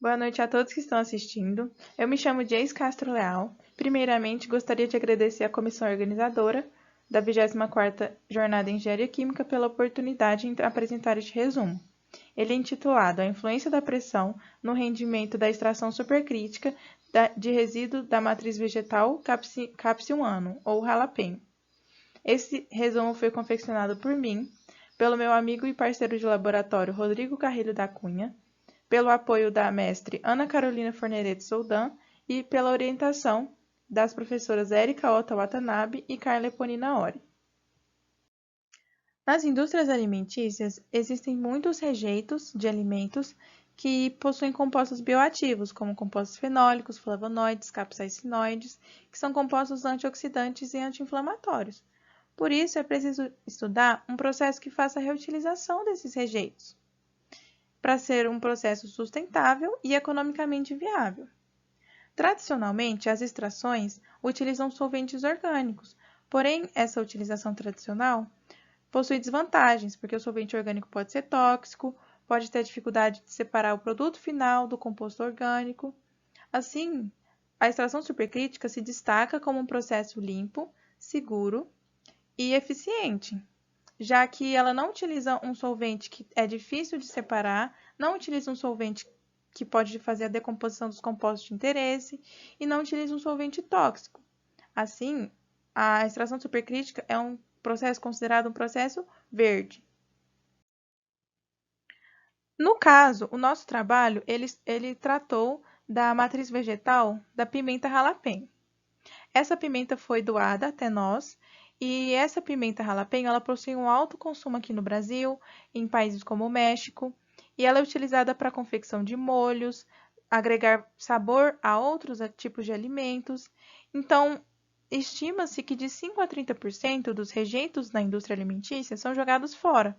Boa noite a todos que estão assistindo. Eu me chamo Jace Castro Leal. Primeiramente, gostaria de agradecer à comissão organizadora da 24ª Jornada em Engenharia Química pela oportunidade de apresentar este resumo. Ele é intitulado A influência da pressão no rendimento da extração supercrítica de resíduo da matriz vegetal Capsium annum, ou jalapeno. Esse resumo foi confeccionado por mim, pelo meu amigo e parceiro de laboratório Rodrigo Carrilho da Cunha, pelo apoio da mestre Ana Carolina Forneret Soldan e pela orientação das professoras Érica Ota Watanabe e Carla Eponina Ori. Nas indústrias alimentícias, existem muitos rejeitos de alimentos que possuem compostos bioativos, como compostos fenólicos, flavonoides, capsaicinoides, que são compostos antioxidantes e anti-inflamatórios. Por isso, é preciso estudar um processo que faça a reutilização desses rejeitos, para ser um processo sustentável e economicamente viável. Tradicionalmente, as extrações utilizam solventes orgânicos, porém, essa utilização tradicional possui desvantagens, porque o solvente orgânico pode ser tóxico, pode ter dificuldade de separar o produto final do composto orgânico. Assim, a extração supercrítica se destaca como um processo limpo, seguro e eficiente, já que ela não utiliza um solvente que é difícil de separar, não utiliza um solvente que pode fazer a decomposição dos compostos de interesse e não utiliza um solvente tóxico. Assim, a extração supercrítica é um processo considerado um processo verde. No caso, o nosso trabalho, ele tratou da matriz vegetal da pimenta jalapeno. Essa pimenta foi doada até nós e essa pimenta jalapeno, ela possui um alto consumo aqui no Brasil, em países como o México, e ela é utilizada para a confecção de molhos, agregar sabor a outros tipos de alimentos. Então, estima-se que de 5 a 30% dos rejeitos na indústria alimentícia são jogados fora.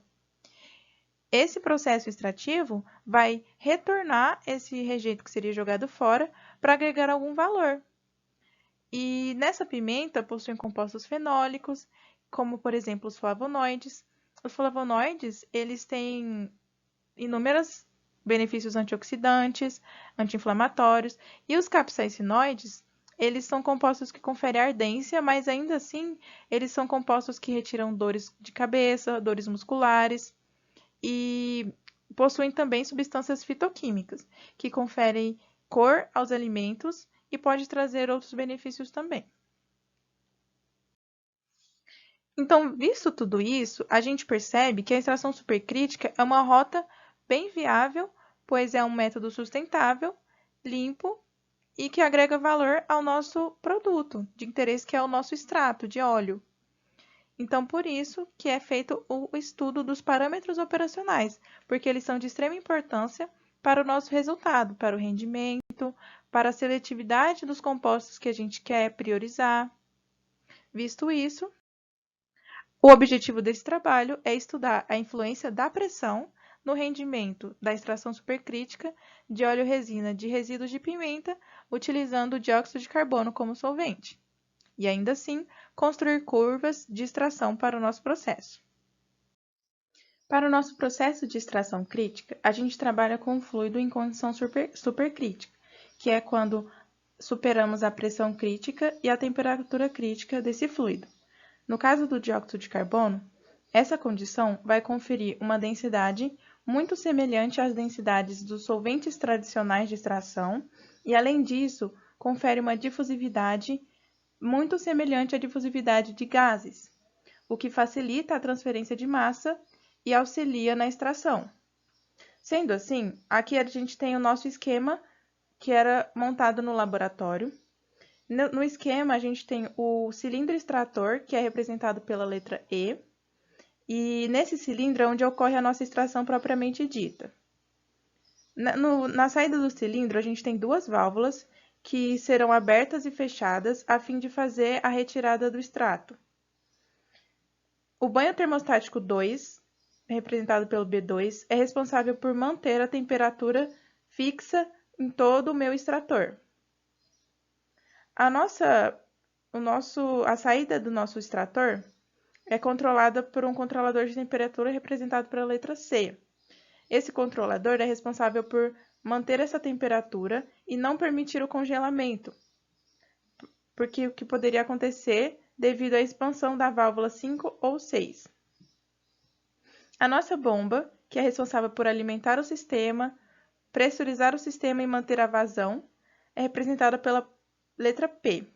Esse processo extrativo vai retornar esse rejeito que seria jogado fora para agregar algum valor. E nessa pimenta possuem compostos fenólicos, como por exemplo os flavonoides. Os flavonoides, eles têm inúmeros benefícios antioxidantes, anti-inflamatórios, e os capsaicinoides, eles são compostos que conferem ardência, mas ainda assim, eles são compostos que retiram dores de cabeça, dores musculares, e possuem também substâncias fitoquímicas, que conferem cor aos alimentos e pode trazer outros benefícios também. Então, visto tudo isso, a gente percebe que a extração supercrítica é uma rota bem viável, pois é um método sustentável, limpo e que agrega valor ao nosso produto de interesse, que é o nosso extrato de óleo. Então, por isso que é feito o estudo dos parâmetros operacionais, porque eles são de extrema importância para o nosso resultado, para o rendimento, para a seletividade dos compostos que a gente quer priorizar. Visto isso, o objetivo desse trabalho é estudar a influência da pressão no rendimento da extração supercrítica de óleo-resina de resíduos de pimenta, utilizando o dióxido de carbono como solvente. E ainda assim, construir curvas de extração para o nosso processo. Para o nosso processo de extração crítica, a gente trabalha com o fluido em condição supercrítica, que é quando superamos a pressão crítica e a temperatura crítica desse fluido. No caso do dióxido de carbono, essa condição vai conferir uma densidade muito semelhante às densidades dos solventes tradicionais de extração e, além disso, confere uma difusividade muito semelhante à difusividade de gases, o que facilita a transferência de massa e auxilia na extração. Sendo assim, aqui a gente tem o nosso esquema que era montado no laboratório. No esquema, a gente tem o cilindro extrator, que é representado pela letra E, e nesse cilindro é onde ocorre a nossa extração propriamente dita. Na saída do cilindro, a gente tem duas válvulas que serão abertas e fechadas a fim de fazer a retirada do extrato. O banho termostático 2, representado pelo B2, é responsável por manter a temperatura fixa em todo o meu extrator. A saída do nosso extrator é controlada por um controlador de temperatura representado pela letra C. Esse controlador é responsável por manter essa temperatura e não permitir o congelamento, porque o que poderia acontecer devido à expansão da válvula 5 ou 6. A nossa bomba, que é responsável por alimentar o sistema, pressurizar o sistema e manter a vazão, é representada pela letra P.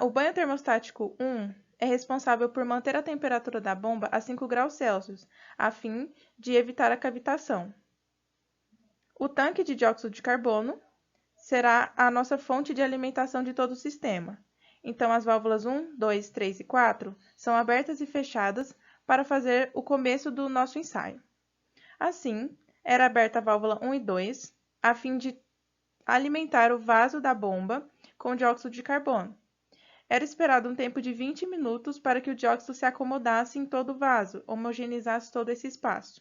O banho termostático 1 é responsável por manter a temperatura da bomba a 5 graus Celsius, a fim de evitar a cavitação. O tanque de dióxido de carbono será a nossa fonte de alimentação de todo o sistema. Então, as válvulas 1, 2, 3 e 4 são abertas e fechadas para fazer o começo do nosso ensaio. Assim, era aberta a válvula 1 e 2, a fim de alimentar o vaso da bomba com dióxido de carbono. Era esperado um tempo de 20 minutos para que o dióxido se acomodasse em todo o vaso, homogeneizasse todo esse espaço.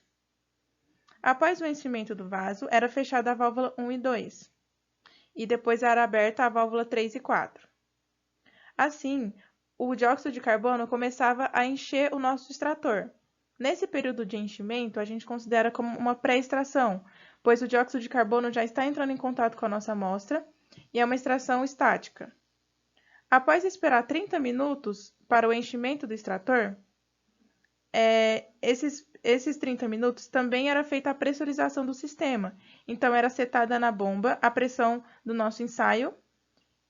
Após o enchimento do vaso, era fechada a válvula 1 e 2, e depois era aberta a válvula 3 e 4. Assim, o dióxido de carbono começava a encher o nosso extrator. Nesse período de enchimento, a gente considera como uma pré-extração, pois o dióxido de carbono já está entrando em contato com a nossa amostra e é uma extração estática. Após esperar 30 minutos para o enchimento do extrator, esses 30 minutos também era feita a pressurização do sistema. Então, era setada na bomba a pressão do nosso ensaio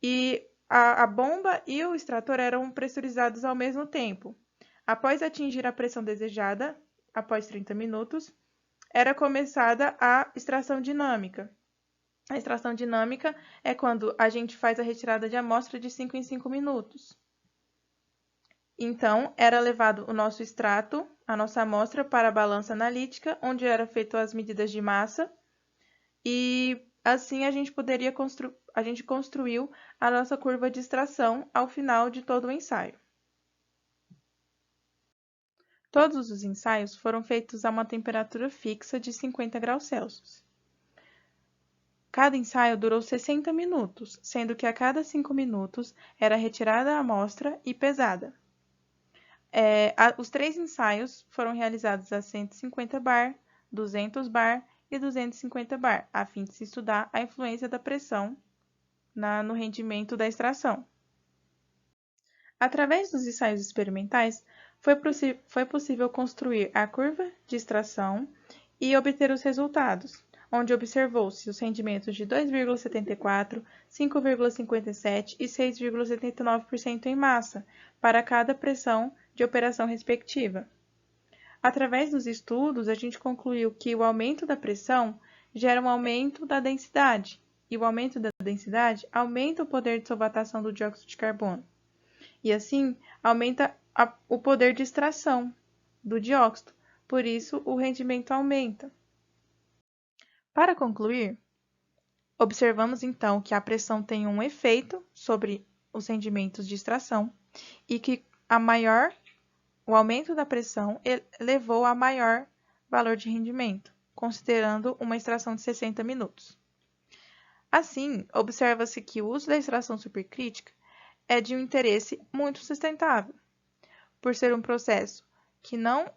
e a bomba e o extrator eram pressurizados ao mesmo tempo. Após atingir a pressão desejada, após 30 minutos, era começada a extração dinâmica. A extração dinâmica é quando a gente faz a retirada de amostra de 5 em 5 minutos. Então, era levado o nosso extrato, a nossa amostra, para a balança analítica, onde eram feitas as medidas de massa, e assim a gente construiu a nossa curva de extração ao final de todo o ensaio. Todos os ensaios foram feitos a uma temperatura fixa de 50 graus Celsius. Cada ensaio durou 60 minutos, sendo que a cada 5 minutos era retirada a amostra e pesada. Os 3 ensaios foram realizados a 150 bar, 200 bar e 250 bar, a fim de se estudar a influência da pressão no rendimento da extração. Através dos ensaios experimentais, foi possível construir a curva de extração e obter os resultados, onde observou-se os rendimentos de 2,74%, 5,57% e 6,79% em massa, para cada pressão de operação respectiva. Através dos estudos, a gente concluiu que o aumento da pressão gera um aumento da densidade, e o aumento da densidade aumenta o poder de solvatação do dióxido de carbono. E assim, aumenta o poder de extração do dióxido, por isso o rendimento aumenta. Para concluir, observamos então que a pressão tem um efeito sobre os rendimentos de extração e que o aumento da pressão levou a maior valor de rendimento, considerando uma extração de 60 minutos. Assim, observa-se que o uso da extração supercrítica é de um interesse muito sustentável, por ser um processo que não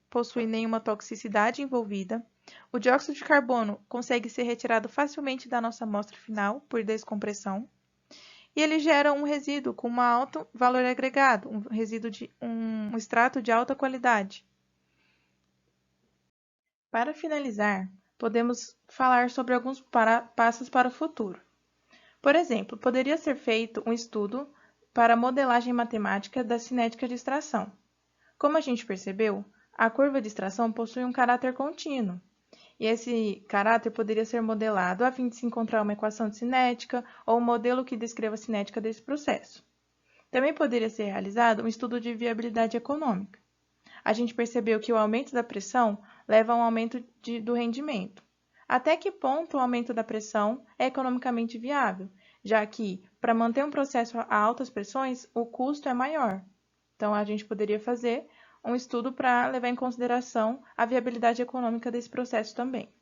possui nenhuma toxicidade envolvida. O dióxido de carbono consegue ser retirado facilmente da nossa amostra final por descompressão, e ele gera um resíduo com um alto valor agregado, um resíduo de um extrato de alta qualidade. Para finalizar, podemos falar sobre alguns passos para o futuro. Por exemplo, poderia ser feito um estudo para a modelagem matemática da cinética de extração. Como a gente percebeu, a curva de extração possui um caráter contínuo, e esse caráter poderia ser modelado a fim de se encontrar uma equação de cinética ou um modelo que descreva a cinética desse processo. Também poderia ser realizado um estudo de viabilidade econômica. A gente percebeu que o aumento da pressão leva a um aumento do rendimento. Até que ponto o aumento da pressão é economicamente viável, já que, para manter um processo a altas pressões, o custo é maior. Então, a gente poderia fazer um estudo para levar em consideração a viabilidade econômica desse processo também.